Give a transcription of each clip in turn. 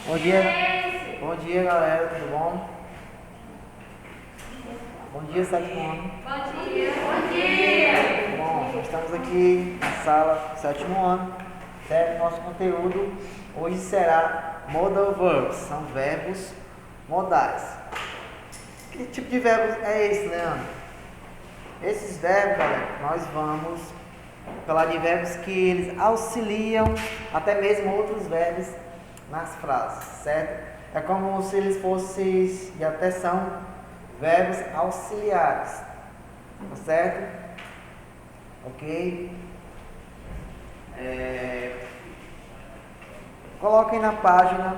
Bom dia galera, tudo bom? Bom dia, sétimo ano. Bom dia. Bom dia. Bom, nós estamos aqui na sala sétimo ano, certo? Nosso conteúdo hoje será modal verbs, são verbos modais. Que tipo de verbos é esse, Leandro? Esses verbos, galera, nós vamos falar de verbos que eles auxiliam até mesmo outros verbos nas frases, certo? É como se eles fossem, e até são verbos auxiliares, tá certo? Ok? Coloquem na página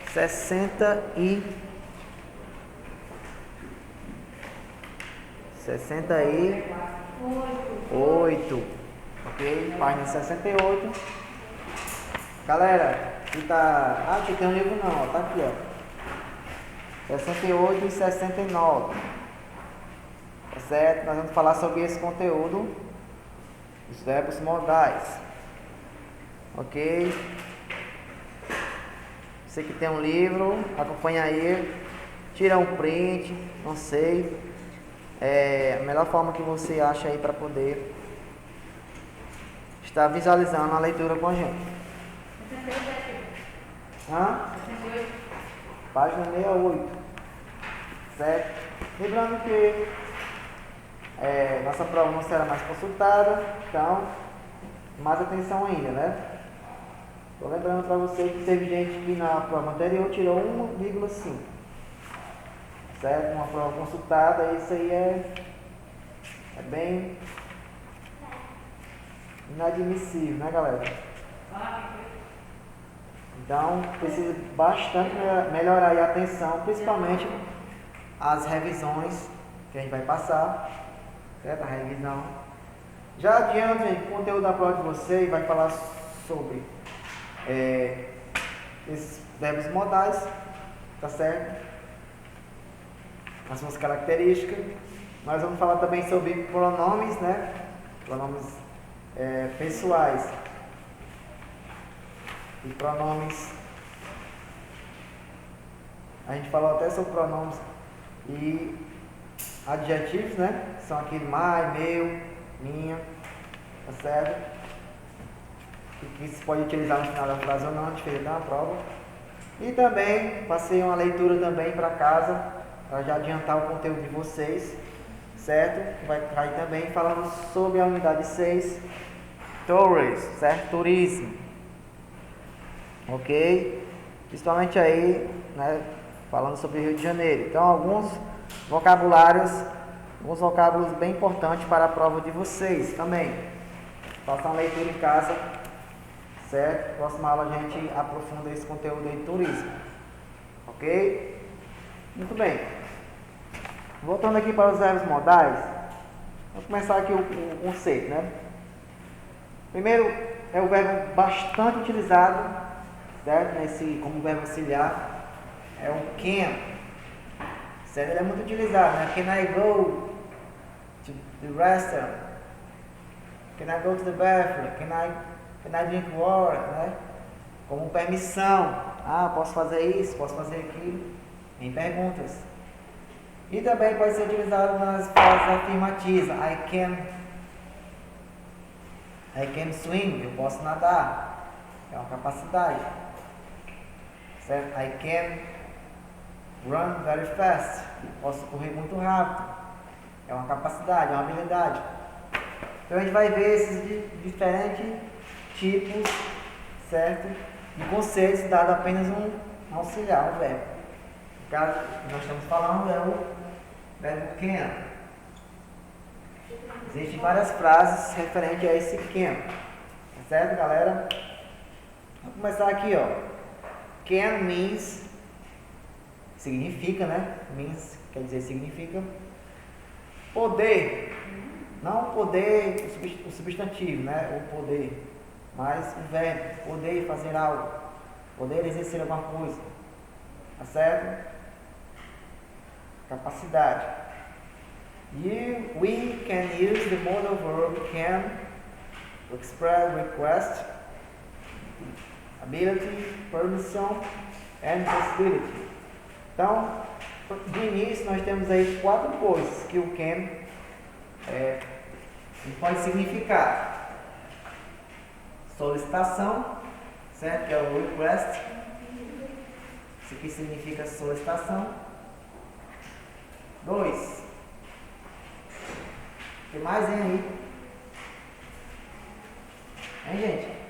68, ok? Página 68. Galera, aqui tá... aqui tem um livro não, ó, tá aqui, ó. 68 e 69. Tá certo? Nós vamos falar sobre esse conteúdo, os verbos modais. Ok? Você que tem um livro, acompanha aí, tira um print, não sei. A melhor forma que você acha aí para poder estar visualizando a leitura com a gente. Página 68. Certo? Lembrando que nossa prova não será mais consultada, então mais atenção ainda, né? Estou lembrando para você que teve gente que na prova anterior tirou 1,5. Certo? Uma prova consultada, isso aí é bem inadmissível, né, galera? Então, precisa bastante melhorar aí a atenção, principalmente as revisões que a gente vai passar, certo? A revisão. Já adiante, gente, o conteúdo da prova de vocês vai falar sobre esses verbos modais, tá certo? As suas características. Nós vamos falar também sobre pronomes, né? Pronomes pessoais e pronomes. A gente falou até sobre pronomes e adjetivos, né? São aquele my, meu, minha, tá certo? Que se pode utilizar no final da frase ou não, a gente fez na prova. E também passei uma leitura também para casa, para já adiantar o conteúdo de vocês, certo? Vai também falando sobre a unidade 6, tourist, certo? Turismo, ok? Principalmente aí, né? Falando sobre Rio de Janeiro. Então, alguns vocabulários bem importantes para a prova de vocês também. Façam uma leitura em casa, certo? Próxima aula a gente aprofunda esse conteúdo aí de turismo, ok? Muito bem. Voltando aqui para os verbos modais, vamos começar aqui o conceito, né? Primeiro é o verbo bastante utilizado, certo? Como verbo auxiliar, é o can, certo? Ele é muito utilizado, né? Can I go to the restaurant? Can I go to the bathroom? Can I drink water? Né? Como permissão. Posso fazer isso, posso fazer aquilo, em perguntas. E também pode ser utilizado nas frases afirmativas. I can swim, eu posso nadar. É uma capacidade. Certo? I can run very fast, posso correr muito rápido. É uma capacidade, é uma habilidade. Então a gente vai ver esses diferentes tipos, certo? De conceitos dado apenas um auxiliar, um verbo. O caso que nós estamos falando é o verbo can. Existem várias frases referentes a esse can. Tá certo, galera? Vamos começar aqui, ó. Can means, significa, né? Means quer dizer significa poder. Não o poder, o substantivo, né? O poder. Mas o verbo, poder fazer algo. Poder exercer alguma coisa. Tá certo? Capacidade. We can use the modal verb can to express request, ability, permission and possibility. Então, de início nós temos aí 4 coisas que o can pode significar. Solicitação, certo? Que é o request. Isso aqui significa solicitação. 2. O que mais tem aí? Hein, gente?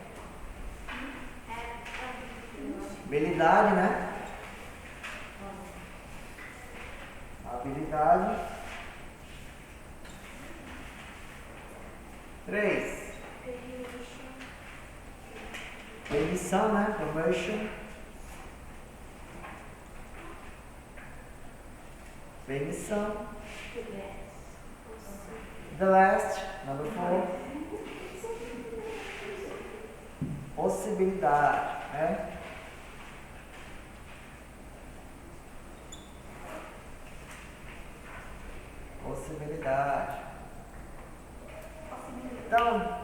Habilidade, né? Habilidade. 3. Permissão, né? Permission. Permissão. The last, number 4. Possibilidade, né? Possibilidade. Então,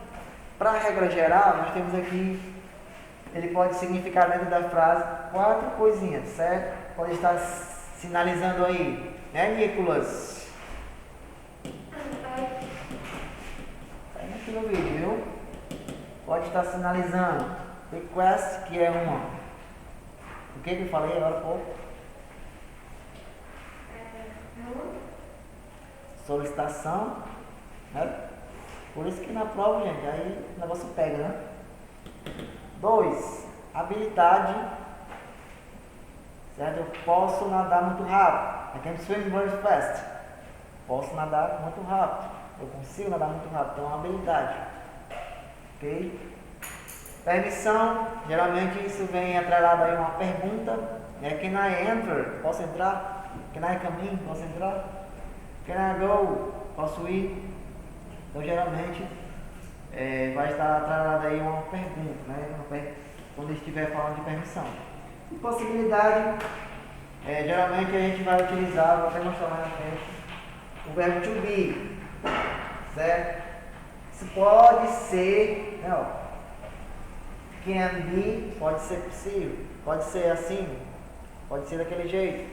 para a regra geral, nós temos aqui, ele pode significar dentro da frase 4 coisinhas, certo? Pode estar sinalizando aí, né, Nicolas? Tá aí aqui no vídeo, viu? Pode estar sinalizando request, que é uma. O que eu falei agora há pouco? Solicitação, né? Por isso que na prova, gente, aí o negócio pega, né? 2. Habilidade, certo? Eu posso nadar muito rápido. I can swim very fast. Posso nadar muito rápido. Eu consigo nadar muito rápido. Então, é uma habilidade. Ok? Permissão, geralmente isso vem atrelado aí a uma pergunta. Né? Can I enter? Posso entrar? Can I come in? Posso entrar? Can I go? Posso ir? Então, geralmente, vai estar atrelado aí a uma pergunta, né? Quando estiver falando de permissão. E possibilidade, geralmente a gente vai utilizar, vou até mostrar mais na frente, o verbo to be, certo? Isso pode ser, né, ó, can be, pode ser possível, pode ser assim, pode ser daquele jeito,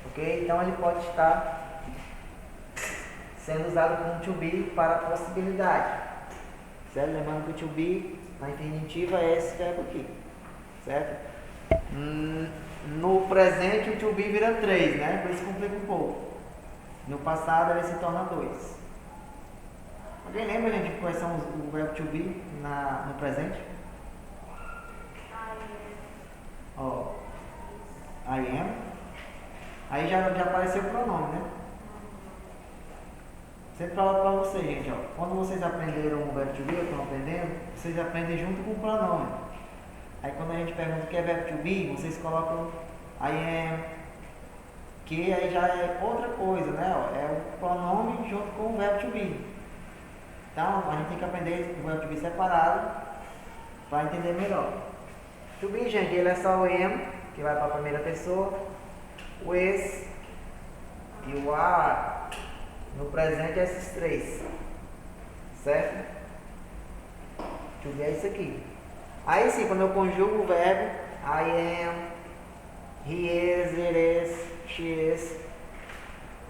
ok? Então ele pode estar sendo usado como to be para possibilidade, certo? Lembrando que o to be na infinitiva é esse verbo aqui, certo? No presente o to be vira 3, né? Por isso complica um pouco. No passado ele se torna 2. Alguém lembra, gente, quais são o verbo to be no presente? Ó, I am. Aí já apareceu o pronome, né? Sempre falo pra vocês, gente, ó. Quando vocês aprenderam o verbo to be, estão aprendendo, vocês aprendem junto com o pronome. Aí quando a gente pergunta o que é verbo to be, vocês colocam I am, que aí já é outra coisa, né? Ó, é o pronome junto com o verbo to be. Então a gente tem que aprender o verbo to be separado para entender melhor. To be, gente, ele é só o am, que vai para a primeira pessoa, o is e o are. No presente é esses 3, certo? To be é isso aqui. Aí sim, quando eu conjugo o verbo, I am, he is, it is, she is,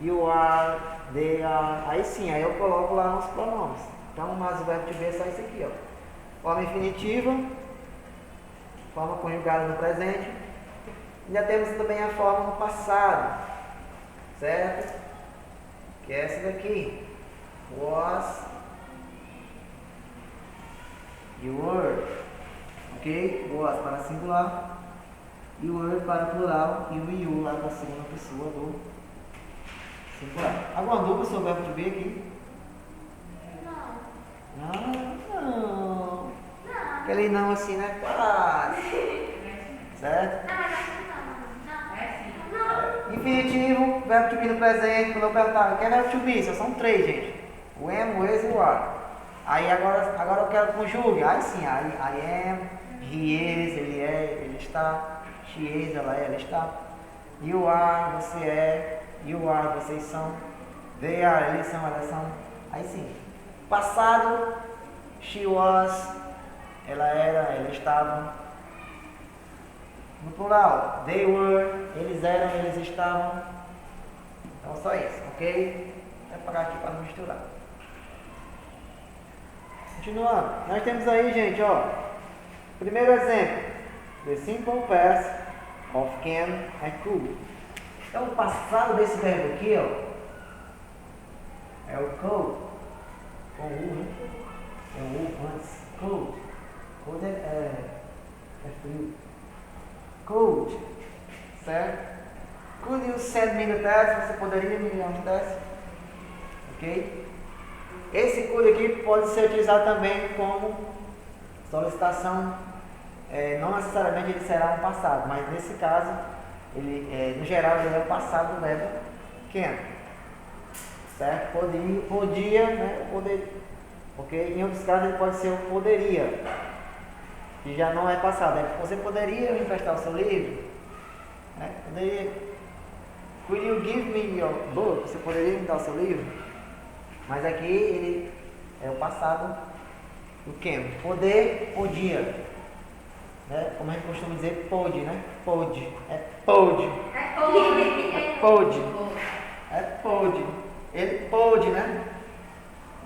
you are, they are. Aí sim, aí eu coloco lá nos pronomes. Então, mas o verbo to be é só isso aqui, ó. Forma infinitiva, forma conjugada no presente. E já temos também a forma no passado, certo? Que é essa daqui. Was, you were. Ok? Was para singular. You were para plural. E o you lá para a segunda pessoa do singular. Alguma dúvida sobre o verbo to be aqui? Não. Aquele não assim, né? Quase. Certo? Infinitivo, verbo to be no presente. Quando eu perguntar o que é verbo to be, só são 3, gente. O am, o is e o are. Aí agora eu quero conjugue. Aí sim, I am, he is, ele é, ele está. She is, ela é, ela está. You are, você é. You are, vocês são. They are, eles são, elas são. Aí sim. Passado, she was, ela era, ela estava. No plural, they were, eles eram, eles estavam. Então só isso, ok? Vou apagar aqui para não misturar. Continuando, nós temos aí, gente, ó. Primeiro exemplo, the simple past of can and could. Então o passado desse verbo aqui, ó, é o could, com U, né? É o U antes, could. Could é frio. Could, certo? Could you send me the test? Você poderia me enviar um teste? Ok? Esse could aqui pode ser utilizado também como solicitação. Não necessariamente ele será um passado, mas nesse caso, ele, no geral, ele é o passado do verbo can. Certo? Podia, né? Poder, ok? Em outros casos, ele pode ser o poderia, que já não é passado. Você poderia me emprestar o seu livro? Né? Poderia. Could you give me your book? Você poderia me dar o seu livro? Mas aqui ele é o passado do can. Poder, podia. Né? Como a gente costuma dizer, pôde, né? Pôde. É pôde. É pôde. É pôde. Ele pôde, né?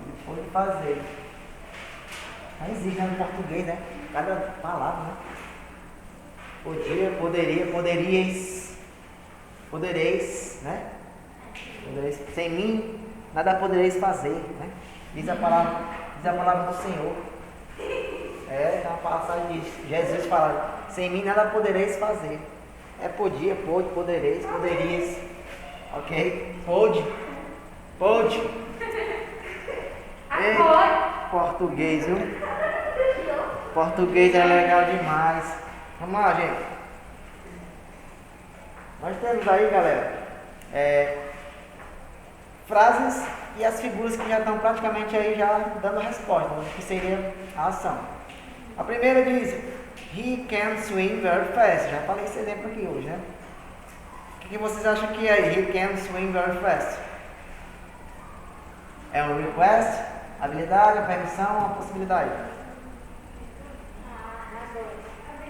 Ele pôde fazer. Não existe, né, no português, né? Cada palavra, né? Podia, poderia, poderias. Podereis, né? Podereis, sem mim, nada podereis fazer, né? Diz a palavra do Senhor. Na passagem de Jesus fala, sem mim nada podereis fazer. Podia, pôde, podereis, poderias. Ok? Pôde. Português, viu? Português é legal demais. Vamos lá, gente. Nós temos aí, galera, frases e as figuras que já estão praticamente aí já dando a resposta, que seria a ação. A primeira diz, he can swim very fast. Já falei esse exemplo aqui hoje, né? O que vocês acham que é he can swim very fast? É um request, habilidade, a permissão, a possibilidade?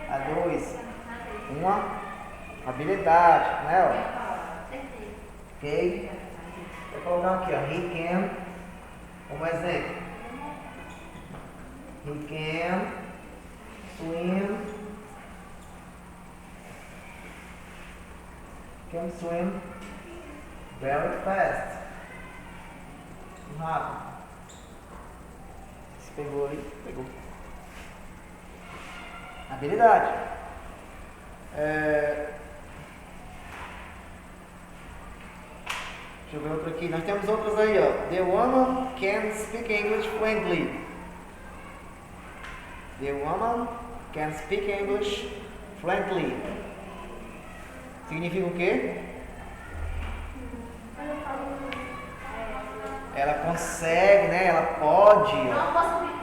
A dois. Uma habilidade, né? Ó. Ok? Vou colocar aqui, ó. He can, como exemplo. He can swim very fast. Rápido. Se pegou aí, pegou. Habilidade. Deixa eu ver outro aqui. Nós temos outros aí, ó. The woman can speak English fluently. The woman can speak English fluently. Significa o quê? Ela consegue, né? Ela pode. Não posso. Não.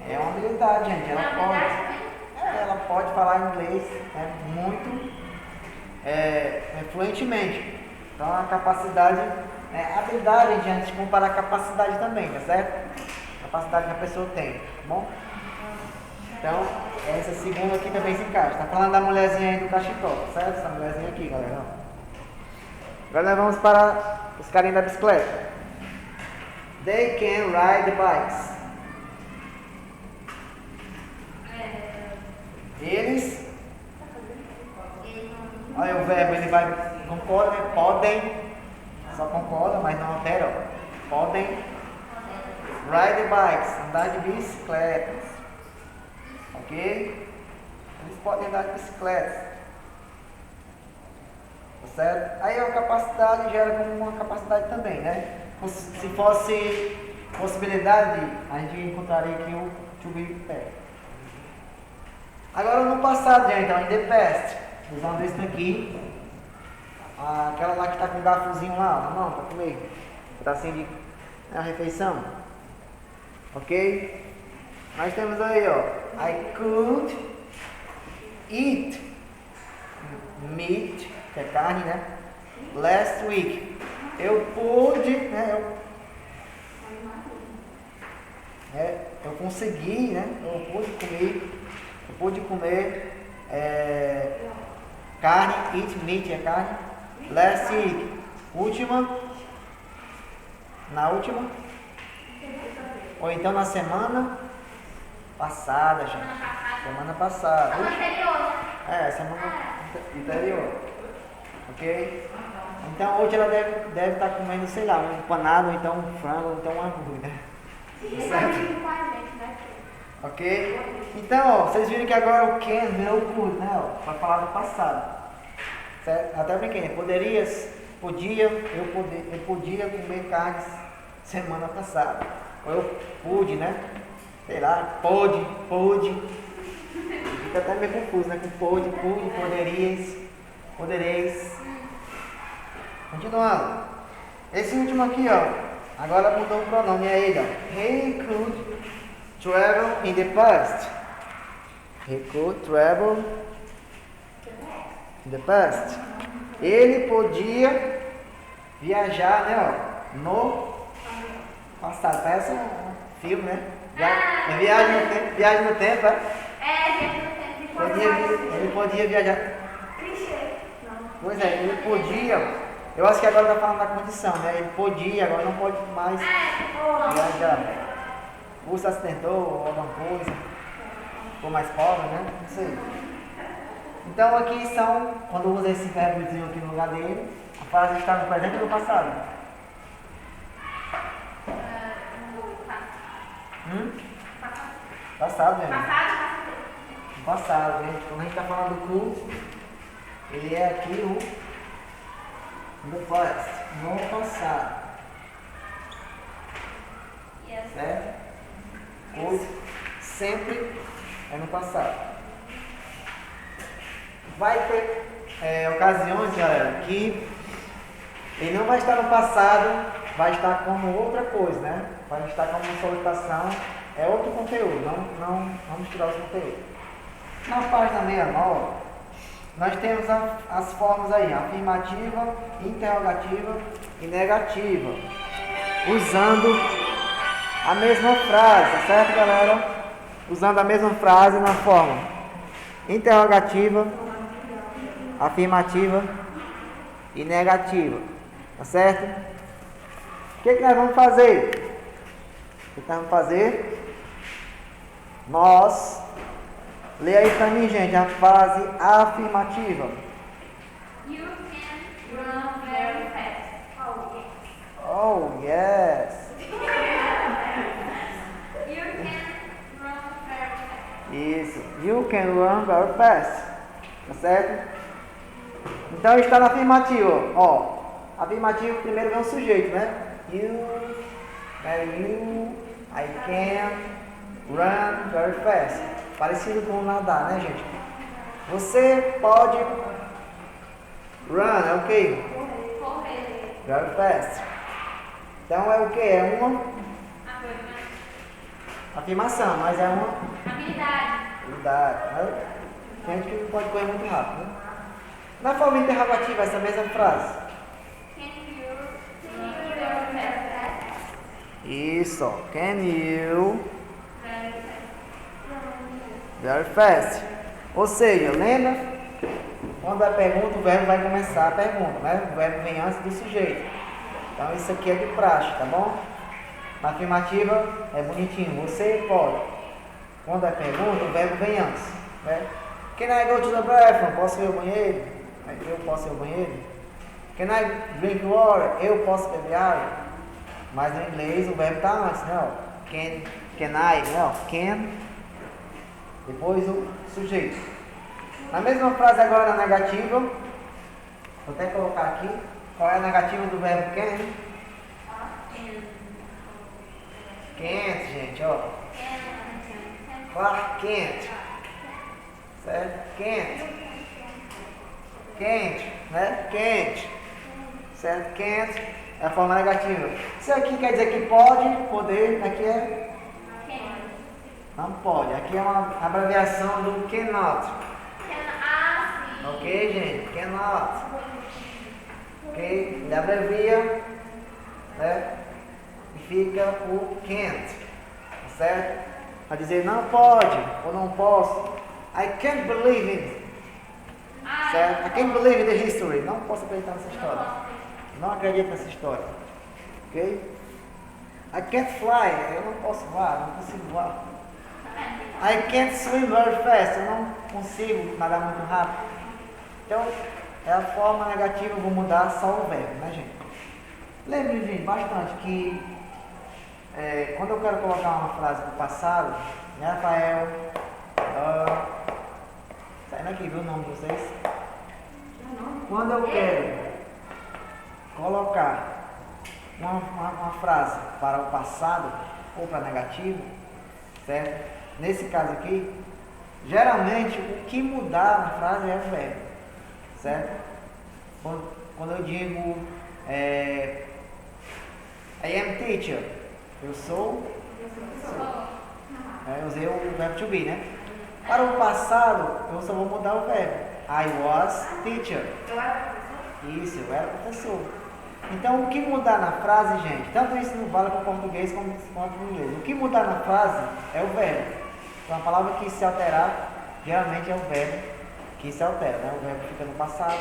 É uma habilidade, gente. Ela pode falar inglês muito fluentemente. Então a capacidade, habilidade, gente, a gente compara a capacidade também, tá certo? A capacidade que a pessoa tem, tá bom? Então, essa segunda aqui também se encaixa. Tá falando da mulherzinha aí do cachecol, certo? Essa mulherzinha aqui, galera. Agora nós vamos para os carinhos da bicicleta. They can ride bikes. Eles. Olha o verbo, ele vai. Concorda, né? Podem. Só concorda, mas não altera. Ó. Podem. Ride bikes. Andar de bicicletas. Ok? Eles podem andar de bicicleta. Tá certo? Aí a capacidade gera como uma capacidade também, né? Se fosse possibilidade, a gente encontraria aqui o to be perto. Agora no passado, gente, então, in the past, usando esse daqui, aquela lá que está com o garfozinho lá na mão, para comer, pedacinho de refeição, ok? Nós temos aí, ó, I could eat meat, que é carne, né? Last week, eu pude, né? eu consegui, né? Eu pude comer carne, eat meat, é carne, last week, na última, ou então na semana passada, gente. Semana passada. Semana anterior. Semana anterior. Ok? Então hoje ela deve estar comendo, sei lá, um empanado, ou então um frango, ou então um hambúrguer. Certo? Ok? Então, ó, vocês viram que agora o can virou could, né? Para falar do passado. Certo? Até brinquei, né? Eu podia comer carnes semana passada. Ou eu pude, né? Sei lá, pôde. Fica até meio confuso, né? Com pude, podereis. Continuando. Esse último aqui, ó. Agora mudou o pronome, é ele, ó. He could travel in the past. He could travel in the past. Ele podia viajar, né, ó, no passado. Parece um filme, né? Viagem no tempo, é? Ele podia viajar. Pois é, ele podia. Eu acho que agora está falando da condição, né? Ele podia, agora não pode mais viajar. Ou se acidentou, alguma coisa. Ficou mais pobre, né? Não sei. Então aqui são, quando usa esse verbozinho aqui no lugar dele, a frase está no presente ou no passado? Passado mesmo. Passado, gente. Quando a gente está falando do could, ele é aqui no past, no passado. Certo? Could sempre é no passado. Vai ter ocasiões, galera, que ele não vai estar no passado, vai estar como outra coisa, né? Vai estar como solicitação, é outro conteúdo, não misturar os conteúdos. Na página 69, nós temos as formas aí, afirmativa, interrogativa e negativa, usando a mesma frase, tá certo, galera? Usando a mesma frase na forma interrogativa, afirmativa e negativa, tá certo? O que nós vamos fazer? Nós, lê aí pra mim, gente, a frase afirmativa. You can run very fast. Oh, yes. You can run very fast. Isso. You can run very fast. Tá certo? Então está na afirmativa. Ó, afirmativo primeiro vem o sujeito, né? You, I can run very fast. Parecido com nadar, né, gente? Você pode run, é o quê? Correr. Very fast. Então é o que? É uma afirmação, mas é uma habilidade. Né? Tem gente que não pode correr muito rápido, né? Na forma interrogativa, essa mesma frase. Can you run very fast? Isso. Can you Very fast. very fast? Ou seja, lembra? Quando a pergunta, o verbo vai começar a pergunta, né? O verbo vem antes do sujeito. Então isso aqui é de praxe, tá bom? Na afirmativa é bonitinho. Você pode. Quando é pergunta, o verbo vem antes, né? Can I go to the bathroom? Posso ir ao banheiro? Eu posso ir ao banheiro? Can I drink water? Eu posso beber água? Mas no inglês o verbo está antes, né? Can I, né? Can. Depois o sujeito. Na mesma frase agora na negativa, vou até colocar aqui. Qual é a negativa do verbo can? Can't, gente, ó. Clark Kent. Certo? Can't, né? Can't. Certo? Can't é a forma negativa. Isso aqui quer dizer que pode, poder, aqui é não pode. Aqui é uma abreviação do cannot. Ok, gente? Cannot. Ok? Ele abrevia, né? E fica o can't. Tá certo? Para dizer não pode ou não posso. I can't believe it. Certo? I can't believe in the history. Não posso acreditar nessa história. Não acredito nessa história. Ok? I can't fly. Eu não posso voar, não consigo voar. I can't swim very fast. Eu não consigo nadar muito rápido. Então, é a forma negativa, eu vou mudar só o verbo, né, gente? Lembre, gente, bastante que quando eu quero colocar uma frase do passado, né, Rafael? Saindo aqui, viu o nome de vocês? Quando eu quero colocar uma frase para o passado ou para negativo, certo? Nesse caso aqui, geralmente o que mudar na frase é o verbo, certo? Quando eu digo I am teacher, eu sou. Eu usei o verbo to be, né? Para o passado, eu só vou mudar o verbo. I was teacher. Eu era professor? Isso, eu era professor. Então, o que mudar na frase, gente, tanto isso não vale para o português como para o inglês. O que mudar na frase é o verbo. Então, a palavra que se alterar, geralmente é o verbo que se altera, né? O verbo fica no passado.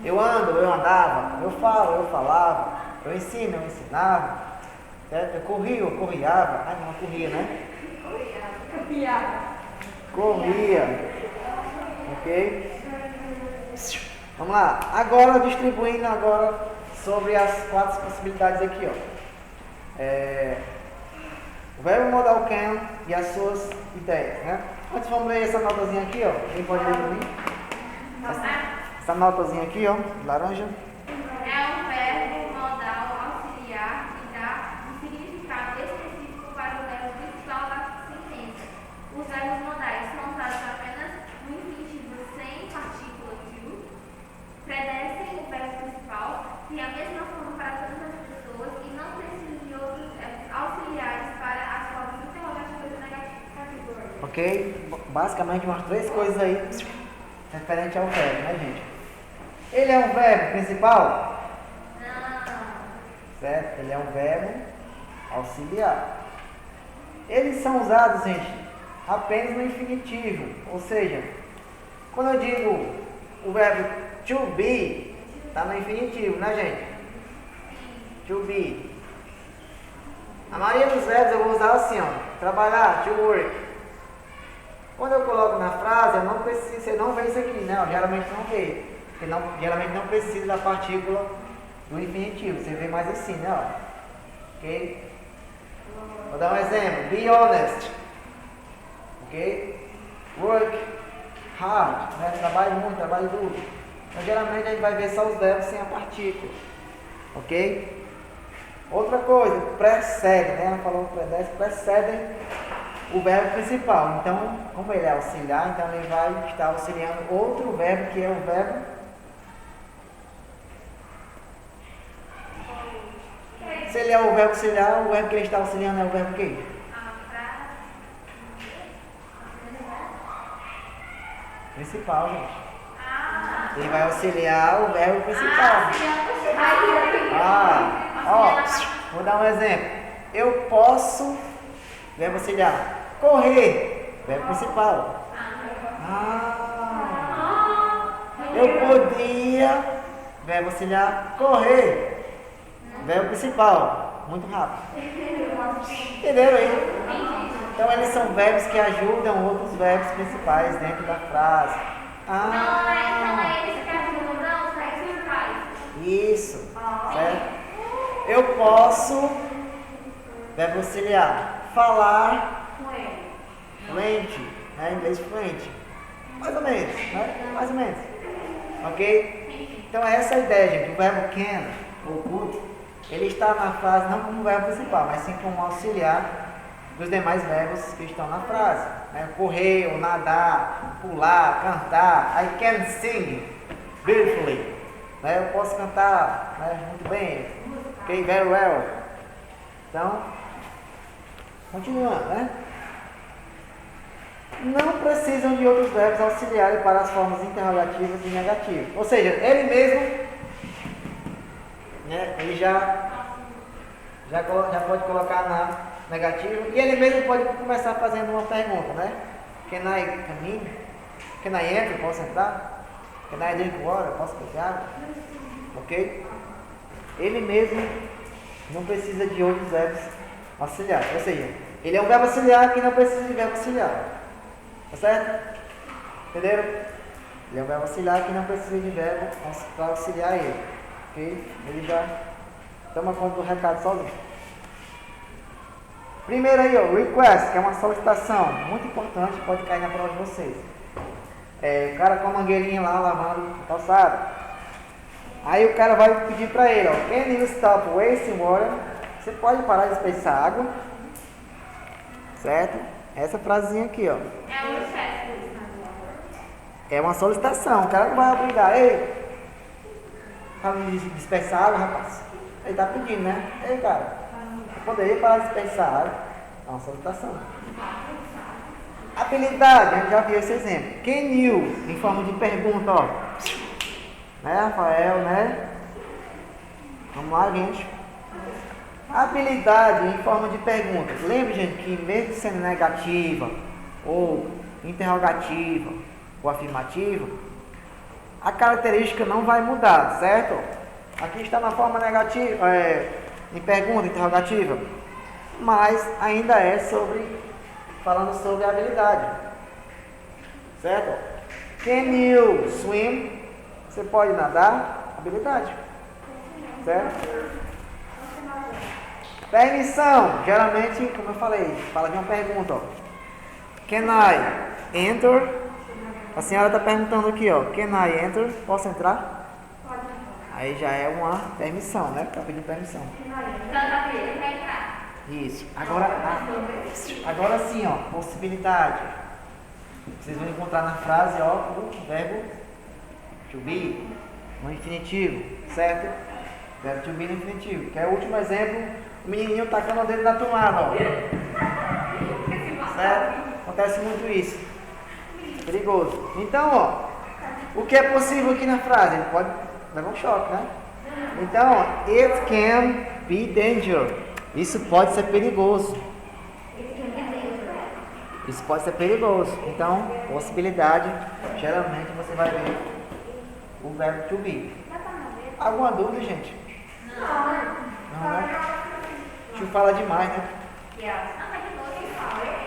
Eu ando, eu andava. Eu falo, eu falava. Eu ensino, eu ensinava. Certo? Eu corria, eu corriava. Ah, não, eu corria, né? Corria. Ok? Vamos lá. Agora, distribuindo agora sobre as 4 possibilidades aqui, ó. O verbo modal can e as suas ideias, né? Antes vamos ler essa notazinha aqui, ó. Quem pode ler para mim? Essa notazinha aqui, ó, laranja. É um verbo modal auxiliar que dá um significado específico para o verbo principal da sentença. Os verbos modais são usados apenas no infinitivo sem partícula to, predecem o verbo principal, têm a mesma forma para todas as pessoas e não precisam de outros verbos auxiliares para as formas interrogativas e negativas. Ok? Basicamente umas 3 coisas aí referente ao verbo, né, gente? Ele é um verbo principal? Não. Certo? Ele é um verbo auxiliar. Eles são usados, gente, apenas no infinitivo. Ou seja, quando eu digo o verbo to be, está no infinitivo, né, gente? To be. A maioria dos verbos eu vou usar assim, ó. Trabalhar, to work. Quando eu coloco na frase, eu não preciso, você não vê isso aqui, né? Geralmente não vê. Porque geralmente não precisa da partícula do infinitivo. Você vê mais assim, né? Ó. Ok? Vou dar um exemplo. Be honest. Ok? Work hard. Né? Trabalhe muito, trabalhe duro. Então, geralmente a gente vai ver só os verbos sem a partícula. Ok? Outra coisa, precede, né? Ela falou precedem o verbo principal. Então, como ele é auxiliar, então ele vai estar auxiliando outro verbo, que é o verbo. Se ele é o verbo auxiliar, o verbo que ele está auxiliando é o verbo quê? Principal, gente. Ele vai auxiliar o verbo principal. Vou dar um exemplo. Eu posso, verbo auxiliar, correr, verbo principal. Eu podia, verbo auxiliar, correr, verbo principal. Muito rápido. Entenderam aí? Então eles são verbos que ajudam outros verbos principais dentro da frase. Não é eles que ajudam, os verbos principais. Isso, certo? Eu posso, verbo auxiliar, falar fluente, né? Em inglês fluente. Mais ou menos, né? Mais ou menos. Ok? Então essa é a ideia, gente. O verbo can, ou could, ele está na frase não como verbo principal, mas sim como auxiliar dos demais verbos que estão na frase, né? Correr, ou nadar, pular, cantar. I can sing beautifully, né? Eu posso cantar, né? Muito bem, ok, very well. Então, continuando, né? Não precisam de outros verbos auxiliares para as formas interrogativas e negativas. Ou seja, ele mesmo, né? Ele já pode colocar negativo. E ele mesmo pode começar fazendo uma pergunta, né? Can I come in? Can I enter? Posso entrar? Can I drink water? Posso beber água? Ok? Ele mesmo não precisa de outros verbos auxiliares. Ou seja, ele é um verbo auxiliar que não precisa de verbo auxiliar. Tá certo? Entenderam? Ele é um verbo auxiliar que não precisa de verbo para auxiliar ele. Ok? Ele já toma conta do recado sozinho. Primeiro aí, ó, request, que é uma solicitação muito importante, pode cair na prova de vocês. O cara com a mangueirinha lá lavando a calçada. Aí o cara vai pedir para ele, ó, can you stop wasting water? Você pode parar de desperdiçar água? Certo? Essa frasezinha aqui, ó. É um chefe. É uma solicitação, o cara não vai obrigar, ei, para desperdiçar água, rapaz. Ele tá pedindo, né? Ei, cara, eu poderia parar de desperdiçar água? É uma solicitação. Habilidade, a gente já viu esse exemplo. Can you, em forma de pergunta, ó. Né, Rafael, né? Vamos lá, gente. Habilidade em forma de pergunta. Lembre, gente, que mesmo sendo negativa, ou interrogativa, ou afirmativa, a característica não vai mudar, certo? Aqui está na forma negativa, em pergunta, interrogativa, mas ainda é falando sobre a habilidade, certo? Can you swim? Você pode nadar? Habilidade, certo? Permissão, geralmente, como eu falei, fala de uma pergunta, ó. Can I enter? A senhora está perguntando aqui, ó. Can I enter? Posso entrar? Pode. Aí já é uma permissão, né? Está pedindo permissão. Canta pra ele, vai entrar. Isso. Agora sim, ó. Possibilidade. Vocês vão encontrar na frase, ó, o verbo to be no infinitivo, certo? Verbo to be no infinitivo. Que é o último exemplo, o menininho tacando o dedo na tomada, ó. Certo? Acontece muito isso. Perigoso. Então, ó, o que é possível aqui na frase? Ele pode levar um choque, né? Então, ó, it can be dangerous. Isso pode ser perigoso. Isso pode ser perigoso. Então, possibilidade, geralmente você vai ver o verbo to be. Alguma dúvida, gente? Não, né? Deixa eu falar demais, né?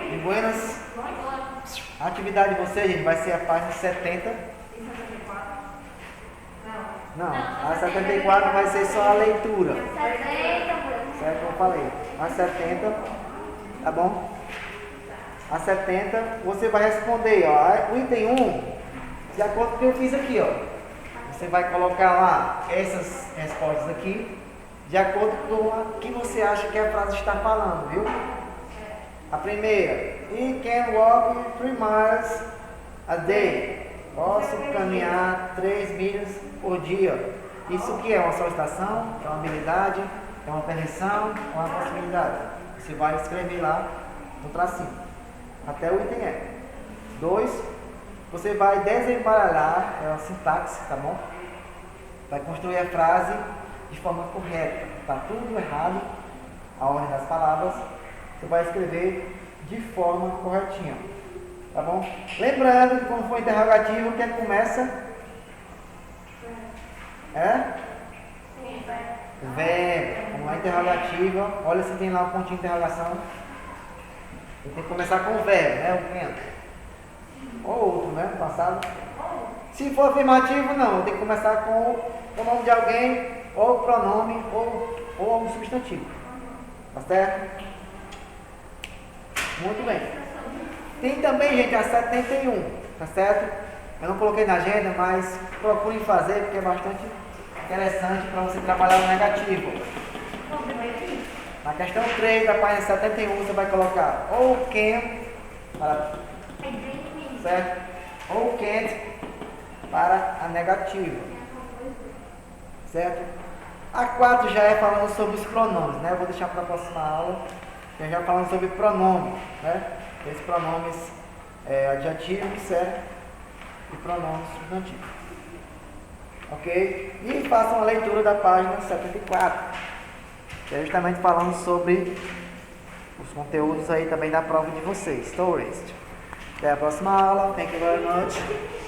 De Buenas. A atividade de vocês, gente, vai ser a página 70. Não, a 74 vai ser só a leitura. Certo? Como eu falei. A 70, tá bom? A 70, você vai responder, ó. O item 1, de acordo com o que eu fiz aqui, ó. Você vai colocar lá essas respostas aqui, de acordo com o que você acha que a frase está falando, viu? A primeira, he can walk 3 miles a day. Posso caminhar 3 milhas por dia. Isso aqui é uma solicitação, é uma habilidade, é uma permissão, é uma possibilidade. Você vai escrever lá no tracinho, até o item E. 2, você vai desembaralhar, é a sintaxe, tá bom? Vai construir a frase de forma correta. Tá tudo errado, a ordem das palavras. Você vai escrever de forma corretinha, tá bom? Lembrando que quando for interrogativo, o que é que começa? Verbo. Como é interrogativa, olha se tem lá o pontinho de interrogação. Você tem que começar com o verbo, né? O can. Ou outro, né? Passado. Se for afirmativo, não. Tem que começar com o nome de alguém, ou o pronome, ou algum substantivo. Tá certo? Muito bem. Tem também, gente, a 71, tá certo? Eu não coloquei na agenda, mas procurem fazer, porque é bastante interessante para você trabalhar no negativo. Na questão 3 da página 71, você vai colocar ou can, certo? Ou can't para a negativa, certo? A 4 já é falando sobre os pronomes, né? Eu vou deixar para a próxima aula, já falando sobre pronomes, né? Esses pronomes adjetivos, certo? E pronomes substantivos. Ok? E façam a leitura da página 74, que é justamente falando sobre os conteúdos aí também da prova de vocês. Tourist. Até a próxima aula. Thank you very much.